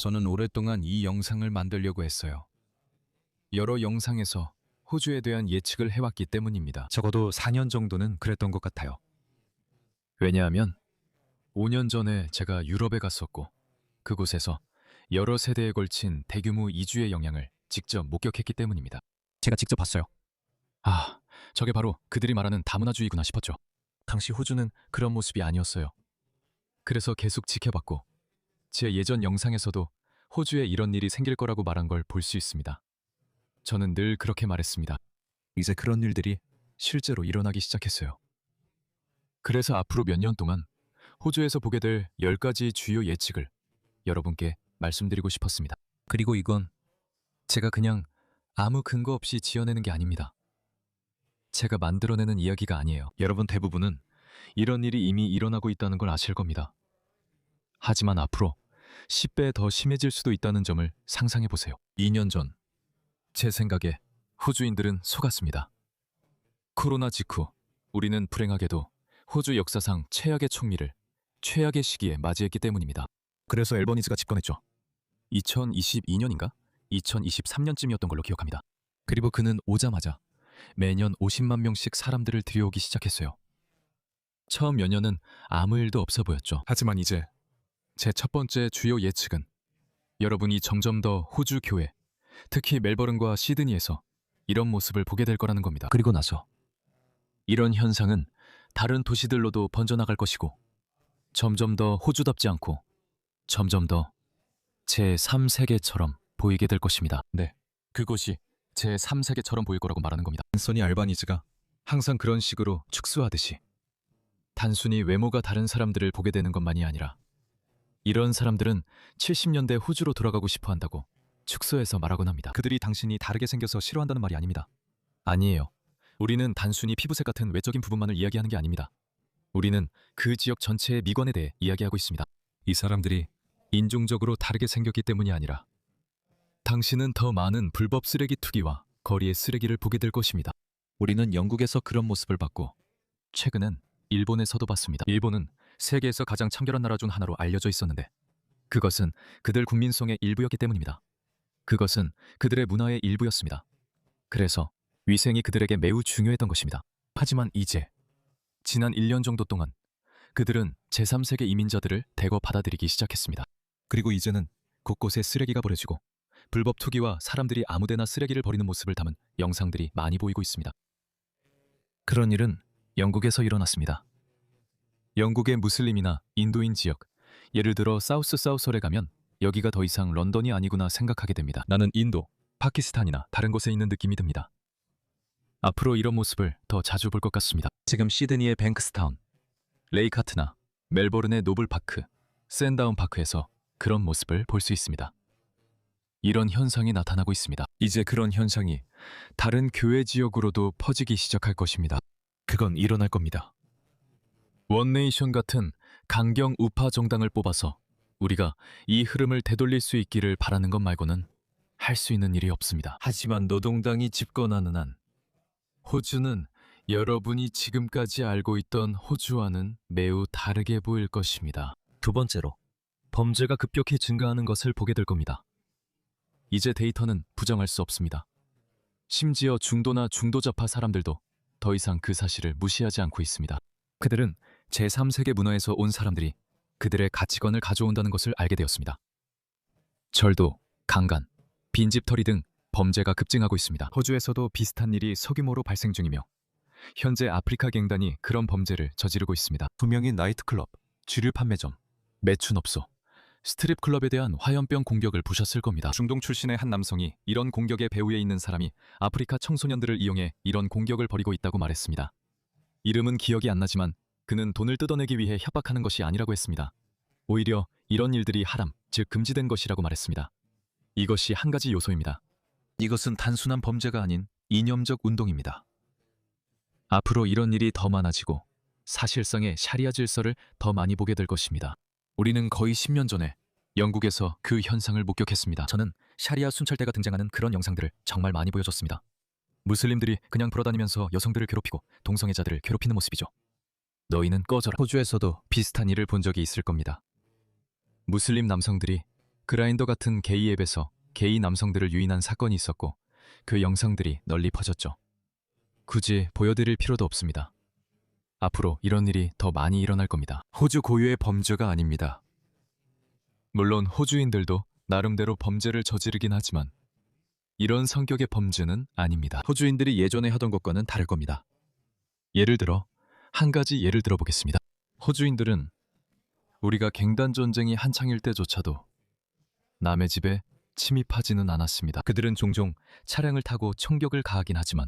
저는 오랫동안 이 영상을 만들려고 했어요. 여러 영상에서 호주에 대한 예측을 해왔기 때문입니다. 적어도 4년 정도는 그랬던 것 같아요. 왜냐하면 5년 전에 제가 유럽에 갔었고 그곳에서 여러 세대에 걸친 대규모 이주의 영향을 직접 목격했기 때문입니다. 제가 직접 봤어요. 아, 저게 바로 그들이 말하는 다문화주의구나 싶었죠. 당시 호주는 그런 모습이 아니었어요. 그래서 계속 지켜봤고 제 예전 영상에서도 호주에 이런 일이 생길 거라고 말한 걸 볼 수 있습니다. 저는 늘 그렇게 말했습니다. 이제 그런 일들이 실제로 일어나기 시작했어요. 그래서 앞으로 몇 년 동안 호주에서 보게 될 10가지 주요 예측을 여러분께 말씀드리고 싶었습니다. 그리고 이건 제가 그냥 아무 근거 없이 지어내는 게 아닙니다. 제가 만들어내는 이야기가 아니에요. 여러분 대부분은 이런 일이 이미 일어나고 있다는 걸 아실 겁니다. 하지만 앞으로 10배 더 심해질 수도 있다는 점을 상상해 보세요. 2년 전, 제 생각에 호주인들은 속았습니다. 코로나 직후 우리는 불행하게도 호주 역사상 최악의 총리를 최악의 시기에 맞이했기 때문입니다. 그래서 앨버니즈가 집권했죠. 2022년인가? 2023년쯤이었던 걸로 기억합니다. 그리고 그는 오자마자 매년 50만 명씩 사람들을 들여오기 시작했어요. 처음 몇 년은 아무 일도 없어 보였죠. 하지만 이제 제 첫 번째 주요 예측은 여러분이 점점 더 호주 교회, 특히 멜버른과 시드니에서 이런 모습을 보게 될 거라는 겁니다. 그리고 나서 이런 현상은 다른 도시들로도 번져나갈 것이고 점점 더 호주답지 않고 점점 더 제3세계처럼 보이게 될 것입니다. 네, 그곳이 제3세계처럼 보일 거라고 말하는 겁니다. 앤서니 알바니즈가 항상 그런 식으로 축소하듯이 단순히 외모가 다른 사람들을 보게 되는 것만이 아니라 이런 사람들은 70년대 호주로 돌아가고 싶어 한다고 축소해서 말하곤 합니다. 그들이 당신이 다르게 생겨서 싫어한다는 말이 아닙니다. 아니에요. 우리는 단순히 피부색 같은 외적인 부분만을 이야기하는 게 아닙니다. 우리는 그 지역 전체의 미관에 대해 이야기하고 있습니다. 이 사람들이 인종적으로 다르게 생겼기 때문이 아니라 당신은 더 많은 불법 쓰레기 투기와 거리의 쓰레기를 보게 될 것입니다. 우리는 영국에서 그런 모습을 봤고 최근엔 일본에서도 봤습니다. 일본은 세계에서 가장 청결한 나라 중 하나로 알려져 있었는데 그것은 그들 국민성의 일부였기 때문입니다. 그것은 그들의 문화의 일부였습니다. 그래서 위생이 그들에게 매우 중요했던 것입니다. 하지만 이제 지난 1년 정도 동안 그들은 제3세계 이민자들을 대거 받아들이기 시작했습니다. 그리고 이제는 곳곳에 쓰레기가 버려지고 불법 투기와 사람들이 아무데나 쓰레기를 버리는 모습을 담은 영상들이 많이 보이고 있습니다. 그런 일은 영국에서 일어났습니다. 영국의 무슬림이나 인도인 지역, 예를 들어 사우스 사우설에 가면 여기가 더 이상 런던이 아니구나 생각하게 됩니다. 나는 인도, 파키스탄이나 다른 곳에 있는 느낌이 듭니다. 앞으로 이런 모습을 더 자주 볼 것 같습니다. 지금 시드니의 뱅크스타운, 레이카트나 멜버른의 노블파크, 샌다운 파크에서 그런 모습을 볼 수 있습니다. 이런 현상이 나타나고 있습니다. 이제 그런 현상이 다른 교회 지역으로도 퍼지기 시작할 것입니다. 그건 일어날 겁니다. 원네이션 같은 강경 우파 정당을 뽑아서 우리가 이 흐름을 되돌릴 수 있기를 바라는 것 말고는 할 수 있는 일이 없습니다. 하지만 노동당이 집권하는 한 호주는 여러분이 지금까지 알고 있던 호주와는 매우 다르게 보일 것입니다. 두 번째로, 범죄가 급격히 증가하는 것을 보게 될 겁니다. 이제 데이터는 부정할 수 없습니다. 심지어 중도나 중도좌파 사람들도 더 이상 그 사실을 무시하지 않고 있습니다. 그들은 제3세계 문화에서 온 사람들이 그들의 가치관을 가져온다는 것을 알게 되었습니다. 절도, 강간, 빈집털이 등 범죄가 급증하고 있습니다. 호주에서도 비슷한 일이 소규모로 발생 중이며 현재 아프리카 갱단이 그런 범죄를 저지르고 있습니다. 투명인 나이트클럽, 주류 판매점, 매춘업소, 스트립클럽에 대한 화염병 공격을 보셨을 겁니다. 중동 출신의 한 남성이 이런 공격의 배후에 있는 사람이 아프리카 청소년들을 이용해 이런 공격을 벌이고 있다고 말했습니다. 이름은 기억이 안 나지만 그는 돈을 뜯어내기 위해 협박하는 것이 아니라고 했습니다. 오히려 이런 일들이 하람, 즉 금지된 것이라고 말했습니다. 이것이 한 가지 요소입니다. 이것은 단순한 범죄가 아닌 이념적 운동입니다. 앞으로 이런 일이 더 많아지고 사실상의 샤리아 질서를 더 많이 보게 될 것입니다. 우리는 거의 10년 전에 영국에서 그 현상을 목격했습니다. 저는 샤리아 순찰대가 등장하는 그런 영상들을 정말 많이 보여줬습니다. 무슬림들이 그냥 돌아다니면서 여성들을 괴롭히고 동성애자들을 괴롭히는 모습이죠. 너희는 꺼져라. 호주에서도 비슷한 일을 본 적이 있을 겁니다. 무슬림 남성들이 그라인더 같은 게이 앱에서 게이 남성들을 유인한 사건이 있었고 그 영상들이 널리 퍼졌죠. 굳이 보여드릴 필요도 없습니다. 앞으로 이런 일이 더 많이 일어날 겁니다. 호주 고유의 범죄가 아닙니다. 물론 호주인들도 나름대로 범죄를 저지르긴 하지만 이런 성격의 범죄는 아닙니다. 호주인들이 예전에 하던 것과는 다를 겁니다. 예를 들어 한 가지 예를 들어보겠습니다. 호주인들은 우리가 갱단 전쟁이 한창일 때조차도 남의 집에 침입하지는 않았습니다. 그들은 종종 차량을 타고 총격을 가하긴 하지만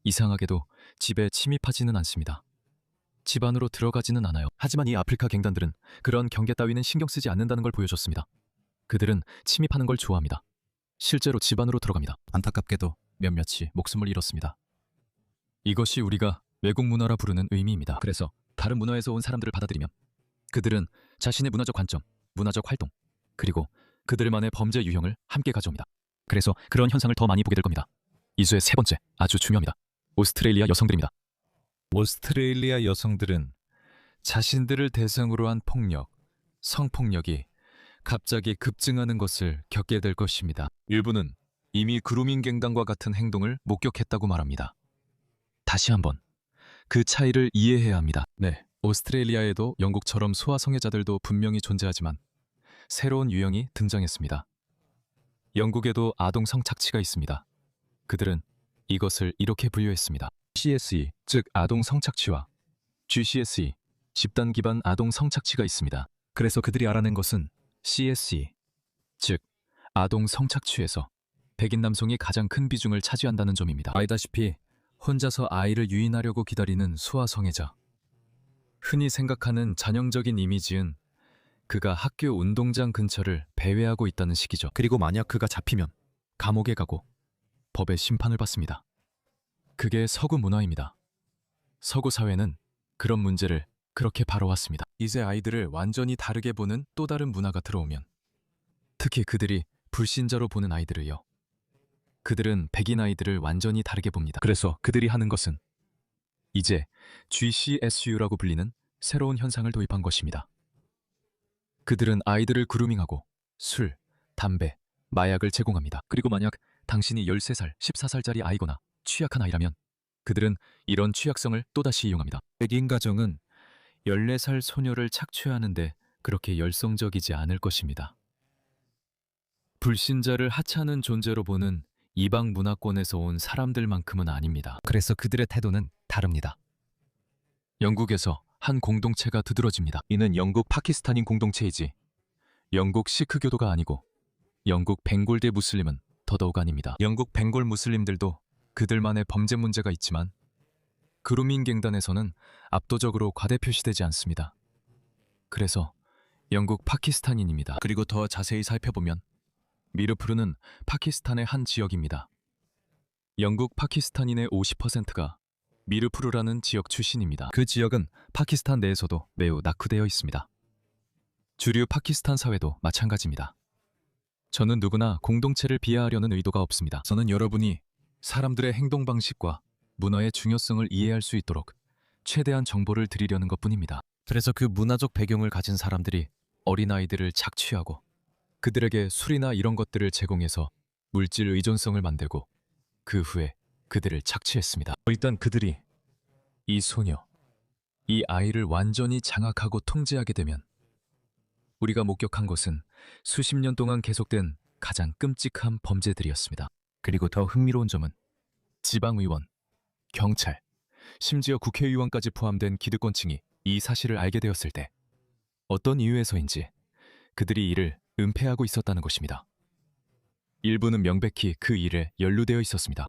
이상하게도 집에 침입하지는 않습니다. 집 안으로 들어가지는 않아요. 하지만 이 아프리카 갱단들은 그런 경계 따위는 신경 쓰지 않는다는 걸 보여줬습니다. 그들은 침입하는 걸 좋아합니다. 실제로 집 안으로 들어갑니다. 안타깝게도 몇몇이 목숨을 잃었습니다. 이것이 우리가 외국 문화라 부르는 의미입니다. 그래서 다른 문화에서 온 사람들을 받아들이면 그들은 자신의 문화적 관점, 문화적 활동, 그리고 그들만의 범죄 유형을 함께 가져옵니다. 그래서 그런 현상을 더 많이 보게 될 겁니다. 이수의 세 번째, 아주 중요합니다. 오스트레일리아 여성들입니다. 오스트레일리아 여성들은 자신들을 대상으로 한 폭력, 성폭력이 갑자기 급증하는 것을 겪게 될 것입니다. 일부는 이미 그루밍 갱단과 같은 행동을 목격했다고 말합니다. 다시 한번 그 차이를 이해해야 합니다. 네, 오스트레일리아에도 영국처럼 소아 성애자들도 분명히 존재하지만 새로운 유형이 등장했습니다. 영국에도 아동 성착취가 있습니다. 그들은 이것을 이렇게 분류했습니다. CSE, 즉 아동 성착취와 GCSE, 집단 기반 아동 성착취가 있습니다. 그래서 그들이 알아낸 것은 CSE, 즉 아동 성착취에서 백인 남성이 가장 큰 비중을 차지한다는 점입니다. 알다시피 혼자서 아이를 유인하려고 기다리는 소아 성애자. 흔히 생각하는 전형적인 이미지는 그가 학교 운동장 근처를 배회하고 있다는 식이죠. 그리고 만약 그가 잡히면 감옥에 가고 법의 심판을 받습니다. 그게 서구 문화입니다. 서구 사회는 그런 문제를 그렇게 바라왔습니다. 이제 아이들을 완전히 다르게 보는 또 다른 문화가 들어오면 특히 그들이 불신자로 보는 아이들을요. 그들은 백인 아이들을 완전히 다르게 봅니다. 그래서 그들이 하는 것은 이제 GCSU라고 불리는 새로운 현상을 도입한 것입니다. 그들은 아이들을 그루밍하고 술, 담배, 마약을 제공합니다. 그리고 만약 당신이 13살, 14살짜리 아이거나 취약한 아이라면 그들은 이런 취약성을 또다시 이용합니다. 백인 가정은 14살 소녀를 착취하는데 그렇게 열성적이지 않을 것입니다. 불신자를 하찮은 존재로 보는 이방 문화권에서 온 사람들만큼은 아닙니다. 그래서 그들의 태도는 다릅니다. 영국에서 한 공동체가 두드러집니다. 이는 영국 파키스탄인 공동체이지 영국 시크교도가 아니고 영국 벵골대 무슬림은 더더욱 아닙니다. 영국 벵골 무슬림들도 그들만의 범죄 문제가 있지만 그루밍 갱단에서는 압도적으로 과대표시되지 않습니다. 그래서 영국 파키스탄인입니다. 그리고 더 자세히 살펴보면 미르푸르는 파키스탄의 한 지역입니다. 영국 파키스탄인의 50%가 미르푸르라는 지역 출신입니다. 그 지역은 파키스탄 내에서도 매우 낙후되어 있습니다. 주류 파키스탄 사회도 마찬가지입니다. 저는 누구나 공동체를 비하하려는 의도가 없습니다. 저는 여러분이 사람들의 행동 방식과 문화의 중요성을 이해할 수 있도록 최대한 정보를 드리려는 것뿐입니다. 그래서 그 문화적 배경을 가진 사람들이 어린아이들을 착취하고 그들에게 술이나 이런 것들을 제공해서 물질 의존성을 만들고 그 후에 그들을 착취했습니다. 일단 그들이 이 소녀, 이 아이를 완전히 장악하고 통제하게 되면 우리가 목격한 것은 수십 년 동안 계속된 가장 끔찍한 범죄들이었습니다. 그리고 더 흥미로운 점은 지방의원, 경찰, 심지어 국회의원까지 포함된 기득권층이 이 사실을 알게 되었을 때 어떤 이유에서인지 그들이 이를 은폐하고 있었다는 것입니다. 일부는 명백히 그 일에 연루되어 있었습니다.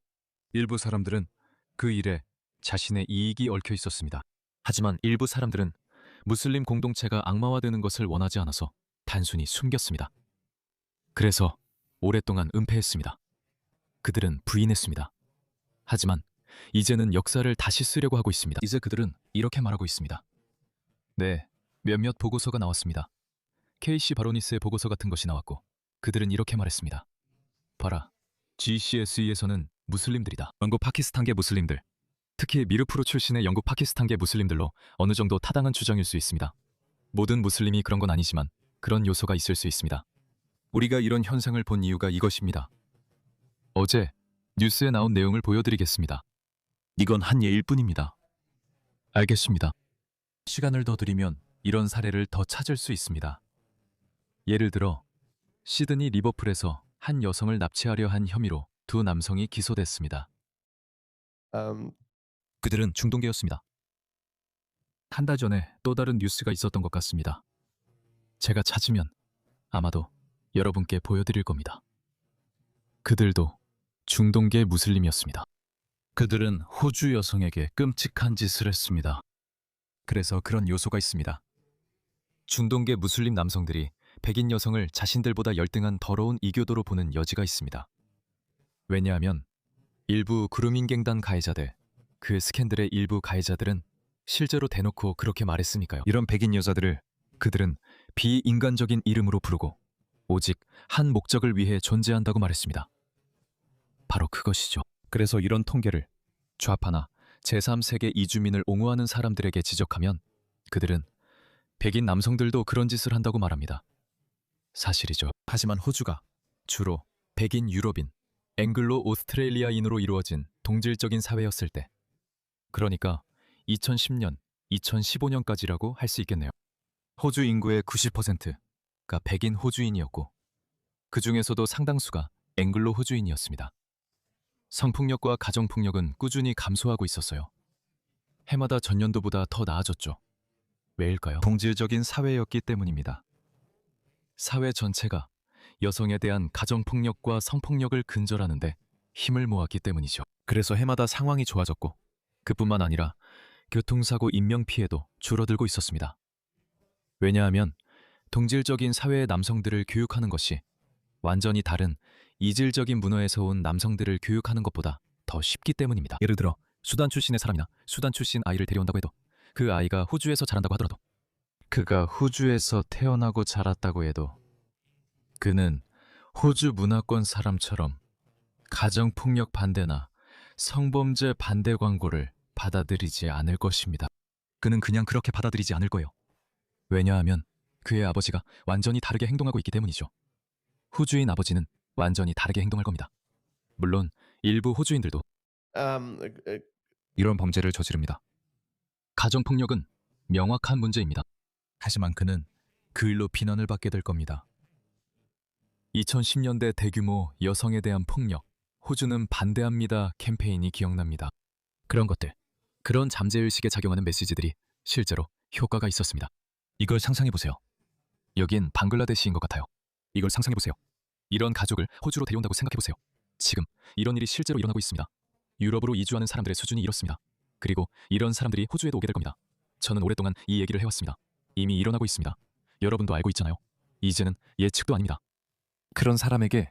일부 사람들은 그 일에 자신의 이익이 얽혀 있었습니다. 하지만 일부 사람들은 무슬림 공동체가 악마화되는 것을 원하지 않아서 단순히 숨겼습니다. 그래서 오랫동안 은폐했습니다. 그들은 부인했습니다. 하지만 이제는 역사를 다시 쓰려고 하고 있습니다. 이제 그들은 이렇게 말하고 있습니다. 네, 몇몇 보고서가 나왔습니다. KC 바로니스의 보고서 같은 것이 나왔고 그들은 이렇게 말했습니다. 봐라, GCSE에서는 무슬림들이다. 영국 파키스탄계 무슬림들, 특히 미르푸르 출신의 영국 파키스탄계 무슬림들로 어느 정도 타당한 주장일 수 있습니다. 모든 무슬림이 그런 건 아니지만 그런 요소가 있을 수 있습니다. 우리가 이런 현상을 본 이유가 이것입니다. 어제 뉴스에 나온 내용을 보여드리겠습니다. 이건 한 예일 뿐입니다. 알겠습니다. 시간을 더 들이면 이런 사례를 더 찾을 수 있습니다. 예를 들어 시드니 리버풀에서 한 여성을 납치하려 한 혐의로 두 남성이 기소됐습니다. 그들은 중동계였습니다. 한 달 전에 또 다른 뉴스가 있었던 것 같습니다. 제가 찾으면 아마도 여러분께 보여드릴 겁니다. 그들도 중동계 무슬림이었습니다. 그들은 호주 여성에게 끔찍한 짓을 했습니다. 그래서 그런 요소가 있습니다. 중동계 무슬림 남성들이 백인 여성을 자신들보다 열등한 더러운 이교도로 보는 여지가 있습니다. 왜냐하면 일부 그루밍갱단 가해자들, 그 스캔들의 일부 가해자들은 실제로 대놓고 그렇게 말했으니까요. 이런 백인 여자들을 그들은 비인간적인 이름으로 부르고 오직 한 목적을 위해 존재한다고 말했습니다. 바로 그것이죠. 그래서 이런 통계를 좌파나 제3세계 이주민을 옹호하는 사람들에게 지적하면 그들은 백인 남성들도 그런 짓을 한다고 말합니다. 사실이죠. 하지만 호주가 주로 백인 유럽인, 앵글로 오스트레일리아인으로 이루어진 동질적인 사회였을 때, 그러니까 2010년, 2015년까지라고 할 수 있겠네요. 호주 인구의 90%가 백인 호주인이었고 그 중에서도 상당수가 앵글로 호주인이었습니다. 성폭력과 가정폭력은 꾸준히 감소하고 있었어요. 해마다 전년도보다 더 나아졌죠. 왜일까요? 동질적인 사회였기 때문입니다. 사회 전체가 여성에 대한 가정폭력과 성폭력을 근절하는데 힘을 모았기 때문이죠. 그래서 해마다 상황이 좋아졌고 그뿐만 아니라 교통사고 인명피해도 줄어들고 있었습니다. 왜냐하면 동질적인 사회의 남성들을 교육하는 것이 완전히 다른 이질적인 문화에서 온 남성들을 교육하는 것보다 더 쉽기 때문입니다. 예를 들어 수단 출신의 사람이나 수단 출신 아이를 데려온다고 해도 그 아이가 호주에서 자란다고 하더라도 그가 호주에서 태어나고 자랐다고 해도 그는 호주 문화권 사람처럼 가정폭력 반대나 성범죄 반대 광고를 받아들이지 않을 것입니다. 그는 그냥 그렇게 받아들이지 않을 거예요. 왜냐하면 그의 아버지가 완전히 다르게 행동하고 있기 때문이죠. 호주인 아버지는 완전히 다르게 행동할 겁니다. 물론 일부 호주인들도 이런 범죄를 저지릅니다. 가정폭력은 명확한 문제입니다. 하지만 그는 그 일로 비난을 받게 될 겁니다. 2010년대 대규모 여성에 대한 폭력, 호주는 반대합니다 캠페인이 기억납니다. 그런 것들, 그런 잠재의식에 작용하는 메시지들이 실제로 효과가 있었습니다. 이걸 상상해보세요. 여긴 방글라데시인 것 같아요. 이걸 상상해보세요. 이런 가족을 호주로 데려온다고 생각해보세요. 지금 이런 일이 실제로 일어나고 있습니다. 유럽으로 이주하는 사람들의 수준이 이렇습니다. 그리고 이런 사람들이 호주에도 오게 될 겁니다. 저는 오랫동안 이 얘기를 해왔습니다. 이미 일어나고 있습니다. 여러분도 알고 있잖아요. 이제는 예측도 아닙니다. 그런 사람에게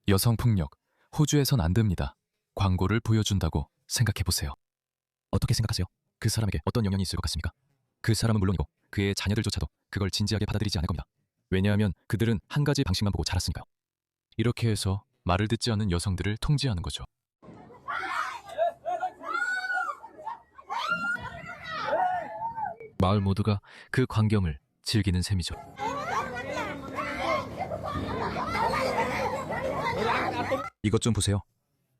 여성폭력, 호주에선 안 됩니다. 광고를 보여준다고 생각해보세요. 어떻게 생각하세요? 그 사람에게 어떤 영향이 있을 것 같습니까? 그 사람은 물론이고 그의 자녀들조차도 그걸 진지하게 받아들이지 않을 겁니다. 왜냐하면 그들은 한 가지 방식만 보고 자랐으니까요. 이렇게 해서 말을 듣지 않는 여성들을 통제하는 거죠. 마을 모두가 그 광경을 즐기는 셈이죠. 이것 좀 보세요.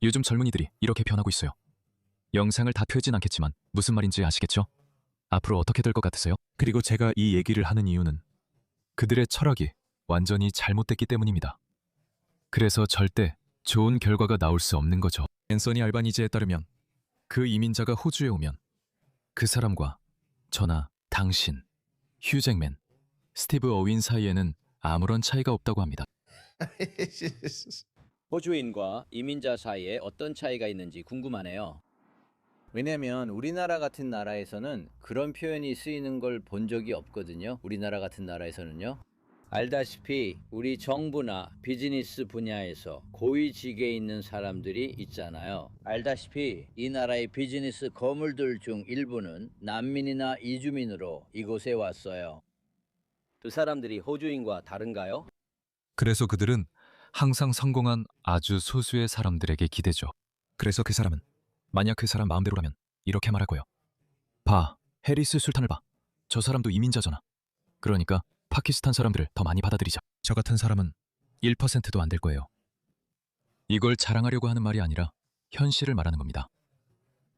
요즘 젊은이들이 이렇게 변하고 있어요. 영상을 다 펴진 않겠지만 무슨 말인지 아시겠죠? 앞으로 어떻게 될 것 같으세요? 그리고 제가 이 얘기를 하는 이유는 그들의 철학이 완전히 잘못됐기 때문입니다. 그래서 절대 좋은 결과가 나올 수 없는 거죠. 앤서니 알바니지에 따르면 그 이민자가 호주에 오면 그 사람과 저나 당신, 휴잭맨, 스티브 어윈 사이에는 아무런 차이가 없다고 합니다. 호주인과 이민자 사이에 어떤 차이가 있는지 궁금하네요. 왜냐면 우리나라 같은 나라에서는 그런 표현이 쓰이는 걸 본 적이 없거든요. 우리나라 같은 나라에서는요. 알다시피 우리 정부나 비즈니스 분야에서 고위직에 있는 사람들이 있잖아요. 알다시피 이 나라의 비즈니스 거물들 중 일부는 난민이나 이주민으로 이곳에 왔어요. 그 사람들이 호주인과 다른가요? 그래서 그들은 항상 성공한 아주 소수의 사람들에게 기대죠. 그래서 그 사람은 만약 그 사람 마음대로라면 이렇게 말할 거예요. 봐, 해리스 술탄을 봐. 저 사람도 이민자잖아. 그러니까 파키스탄 사람들을 더 많이 받아들이자. 저 같은 사람은 1%도 안 될 거예요. 이걸 자랑하려고 하는 말이 아니라 현실을 말하는 겁니다.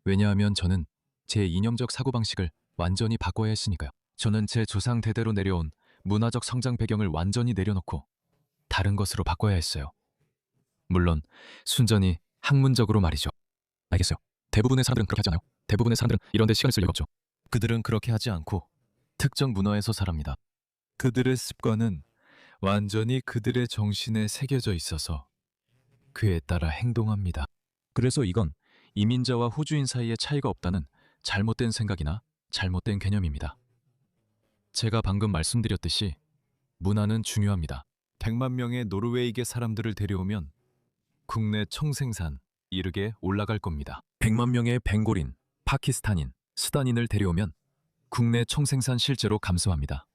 왜냐하면 저는 제 이념적 사고방식을 완전히 바꿔야 했으니까요. 저는 제 조상 대대로 내려온 문화적 성장 배경을 완전히 내려놓고 다른 것으로 바꿔야 했어요. 물론 순전히 학문적으로 말이죠. 알겠어요. 대부분의 사람들은 그렇게 하지 않아요. 대부분의 사람들은 이런 데 시간을 쓸 이유가 없죠. 그들은 그렇게 하지 않고 특정 문화에서 살합니다. 그들의 습관은 완전히 그들의 정신에 새겨져 있어서 그에 따라 행동합니다. 그래서 이건 이민자와 호주인 사이의 차이가 없다는 잘못된 생각이나 잘못된 개념입니다. 제가 방금 말씀드렸듯이 문화는 중요합니다. 100만 명의 노르웨이계 사람들을 데려오면 국내 총생산 이르게 올라갈 겁니다. 100만 명의 벵골인, 파키스탄인, 수단인을 데려오면 국내 총생산 실제로 감소합니다.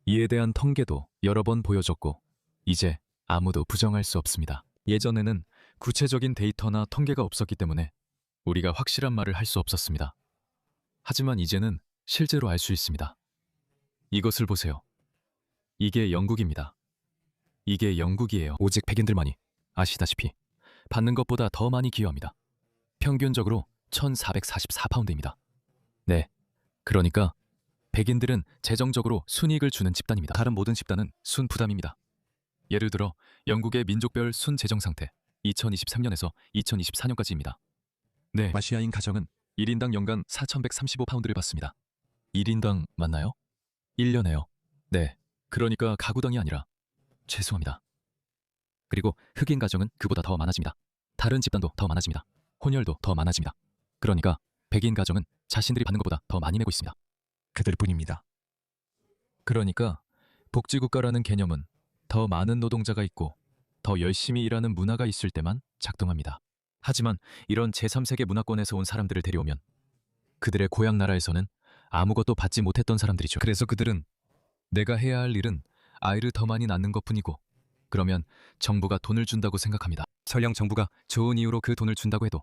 이에 대한 통계도 여러 번 보여줬고 이제 아무도 부정할 수 없습니다. 예전에는 구체적인 데이터나 통계가 없었기 때문에 우리가 확실한 말을 할 수 없었습니다. 하지만 이제는 실제로 알 수 있습니다. 이것을 보세요. 이게 영국입니다. 이게 영국이에요. 오직 백인들만이 아시다시피 받는 것보다 더 많이 기여합니다. 평균적으로 1444파운드입니다. 네, 그러니까 백인들은 재정적으로 순이익을 주는 집단입니다. 다른 모든 집단은 순부담입니다. 예를 들어 영국의 민족별 순재정 상태 2023년에서 2024년까지입니다. 네, 아시아인 가정은 1인당 연간 4,135파운드를 받습니다. 1인당 맞나요? 1년에요. 네, 그러니까 가구당이 아니라 죄송합니다. 그리고 흑인 가정은 그보다 더 많아집니다. 다른 집단도 더 많아집니다. 혼혈도 더 많아집니다. 그러니까 백인 가정은 자신들이 받는 것보다 더 많이 내고 있습니다. 그들뿐입니다. 그러니까 복지국가라는 개념은 더 많은 노동자가 있고 더 열심히 일하는 문화가 있을 때만 작동합니다. 하지만 이런 제3세계 문화권에서 온 사람들을 데려오면 그들의 고향 나라에서는 아무것도 받지 못했던 사람들이죠. 그래서 그들은 내가 해야 할 일은 아이를 더 많이 낳는 것뿐이고 그러면 정부가 돈을 준다고 생각합니다. 설령 정부가 좋은 이유로 그 돈을 준다고 해도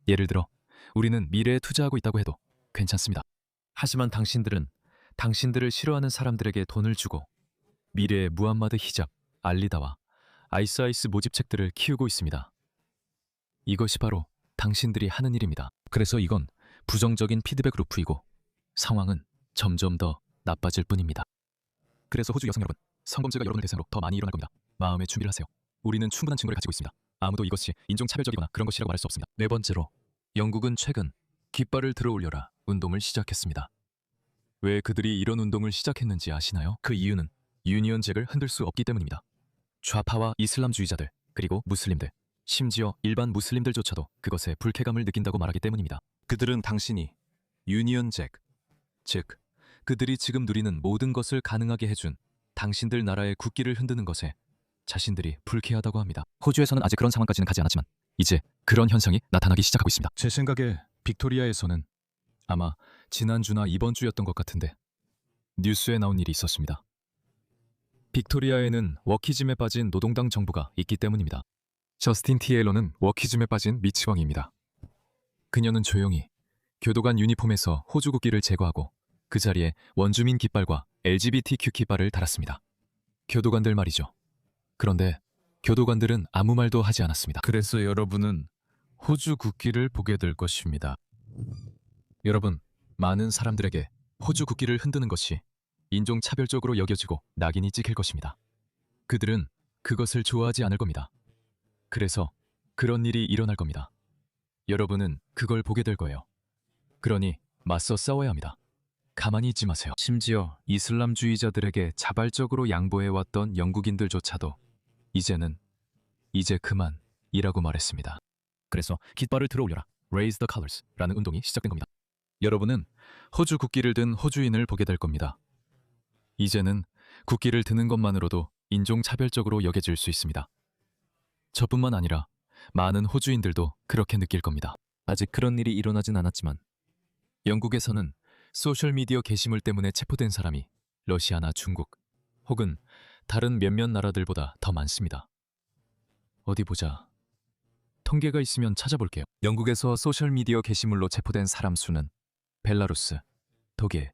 예를 들어 우리는 미래에 투자하고 있다고 해도 괜찮습니다. 하지만 당신들은 당신들을 싫어하는 사람들에게 돈을 주고 미래의 무함마드 히잡, 알리다와 아이스 모집책들을 키우고 있습니다. 이것이 바로 당신들이 하는 일입니다. 그래서 이건 부정적인 피드백 루프이고 상황은 점점 더 나빠질 뿐입니다. 그래서 호주 여성 여러분, 성범죄가 여러분을 대상으로 더 많이 일어날 겁니다. 마음의 준비를 하세요. 우리는 충분한 증거를 가지고 있습니다. 아무도 이것이 인종차별적이거나 그런 것이라고 말할 수 없습니다. 네 번째로, 영국은 최근 깃발을 들어올려라 운동을 시작했습니다. 왜 그들이 이런 운동을 시작했는지 아시나요? 그 이유는 유니언 잭을 흔들 수 없기 때문입니다. 좌파와 이슬람주의자들, 그리고 무슬림들, 심지어 일반 무슬림들조차도 그것에 불쾌감을 느낀다고 말하기 때문입니다. 그들은 당신이 유니언 잭, 즉 그들이 지금 누리는 모든 것을 가능하게 해준 당신들 나라의 국기를 흔드는 것에 자신들이 불쾌하다고 합니다. 호주에서는 아직 그런 상황까지는 가지 않았지만 이제 그런 현상이 나타나기 시작하고 있습니다. 제 생각에 빅토리아에서는 아마 지난주나 이번 주였던 것 같은데 뉴스에 나온 일이 있었습니다. 빅토리아에는 워키즘에 빠진 노동당 정부가 있기 때문입니다. 저스틴 티에일러는 워키즘에 빠진 미치왕입니다. 그녀는 조용히 교도관 유니폼에서 호주 국기를 제거하고 그 자리에 원주민 깃발과 LGBTQ 깃발을 달았습니다. 교도관들 말이죠. 그런데 교도관들은 아무 말도 하지 않았습니다. 그래서 여러분은 호주 국기를 보게 될 것입니다. 여러분, 많은 사람들에게 호주 국기를 흔드는 것이 인종차별적으로 여겨지고 낙인이 찍힐 것입니다. 그들은 그것을 좋아하지 않을 겁니다. 그래서 그런 일이 일어날 겁니다. 여러분은 그걸 보게 될 거예요. 그러니 맞서 싸워야 합니다. 가만히 있지 마세요. 심지어 이슬람주의자들에게 자발적으로 양보해왔던 영국인들조차도 이제 그만이라고 말했습니다. 그래서 깃발을 들어올려라, Raise the Colors라는 운동이 시작된 겁니다. 여러분은 호주 국기를 든 호주인을 보게 될 겁니다. 이제는 국기를 드는 것만으로도 인종차별적으로 여겨질 수 있습니다. 저뿐만 아니라 많은 호주인들도 그렇게 느낄 겁니다. 아직 그런 일이 일어나진 않았지만 영국에서는 소셜미디어 게시물 때문에 체포된 사람이 러시아나 중국 혹은 다른 몇몇 나라들보다 더 많습니다. 어디 보자. 통계가 있으면 찾아볼게요. 영국에서 소셜미디어 게시물로 체포된 사람 수는 벨라루스, 독일,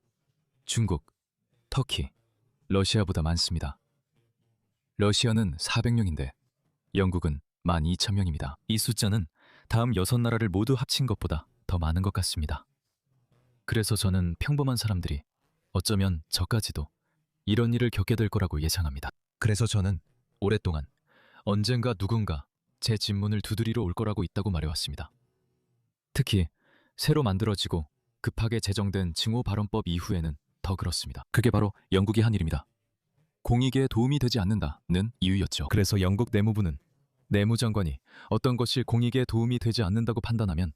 중국, 터키, 러시아보다 많습니다. 러시아는 400명인데 영국은 12,000명입니다. 이 숫자는 다음 6나라를 모두 합친 것보다 더 많은 것 같습니다. 그래서 저는 평범한 사람들이 어쩌면 저까지도 이런 일을 겪게 될 거라고 예상합니다. 그래서 저는 오랫동안 언젠가 누군가 제 집문을 두드리러 올 거라고 있다고 말해왔습니다. 특히 새로 만들어지고 급하게 제정된 증오발언법 이후에는 더 그렇습니다. 그게 바로 영국이 한 일입니다. 공익에 도움이 되지 않는다는 이유였죠. 그래서 영국 내무부는 내무장관이 어떤 것이 공익에 도움이 되지 않는다고 판단하면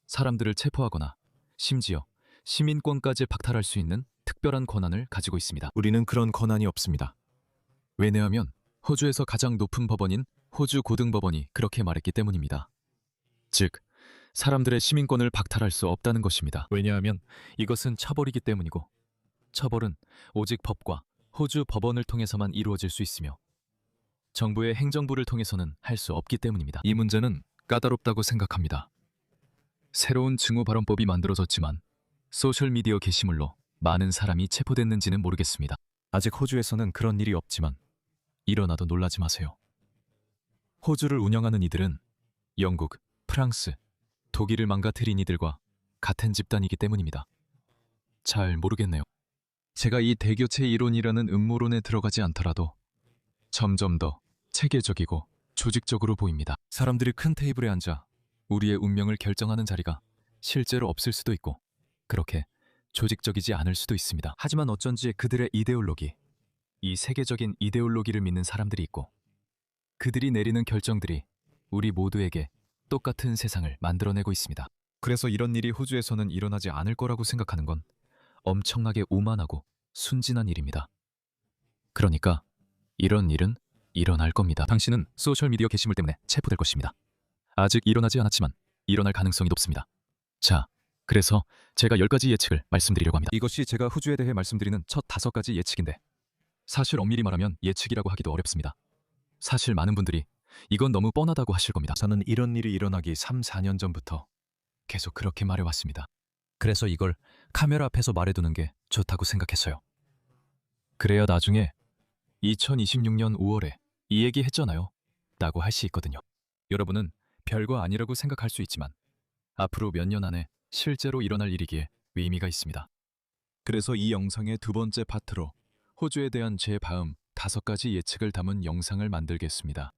사람들을 체포하거나 심지어 시민권까지 박탈할 수 있는 특별한 권한을 가지고 있습니다. 우리는 그런 권한이 없습니다. 왜냐하면 호주에서 가장 높은 법원인 호주 고등법원이 그렇게 말했기 때문입니다. 즉, 사람들의 시민권을 박탈할 수 없다는 것입니다. 왜냐하면 이것은 처벌이기 때문이고 처벌은 오직 법과 호주 법원을 통해서만 이루어질 수 있으며 정부의 행정부를 통해서는 할 수 없기 때문입니다. 이 문제는 까다롭다고 생각합니다. 새로운 증오발언법이 만들어졌지만 소셜미디어 게시물로 많은 사람이 체포됐는지는 모르겠습니다. 아직 호주에서는 그런 일이 없지만 일어나도 놀라지 마세요. 호주를 운영하는 이들은 영국, 프랑스, 독일을 망가뜨린 이들과 같은 집단이기 때문입니다. 잘 모르겠네요. 제가 이 대교체 이론이라는 음모론에 들어가지 않더라도 점점 더 체계적이고 조직적으로 보입니다. 사람들이 큰 테이블에 앉아 우리의 운명을 결정하는 자리가 실제로 없을 수도 있고 그렇게 조직적이지 않을 수도 있습니다. 하지만 어쩐지 그들의 이데올로기, 이 세계적인 이데올로기를 믿는 사람들이 있고 그들이 내리는 결정들이 우리 모두에게 똑같은 세상을 만들어내고 있습니다. 그래서 이런 일이 호주에서는 일어나지 않을 거라고 생각하는 건 엄청나게 오만하고 순진한 일입니다. 그러니까 이런 일은 일어날 겁니다. 당신은 소셜미디어 게시물 때문에 체포될 것입니다. 아직 일어나지 않았지만 일어날 가능성이 높습니다. 자, 그래서 제가 10가지 예측을 말씀드리려고 합니다. 이것이 제가 호주에 대해 말씀드리는 첫 5가지 예측인데 사실 엄밀히 말하면 예측이라고 하기도 어렵습니다. 사실 많은 분들이 이건 너무 뻔하다고 하실 겁니다. 저는 이런 일이 일어나기 3, 4년 전부터 계속 그렇게 말해왔습니다. 그래서 이걸 카메라 앞에서 말해두는 게 좋다고 생각했어요. 그래야 나중에 2026년 5월에 이 얘기 했잖아요 라고 할 수 있거든요. 여러분은 별거 아니라고 생각할 수 있지만 앞으로 몇 년 안에 실제로 일어날 일이기에 의미가 있습니다. 그래서 이 영상의 2번째 파트로 호주에 대한 제 다음 5가지 예측을 담은 영상을 만들겠습니다.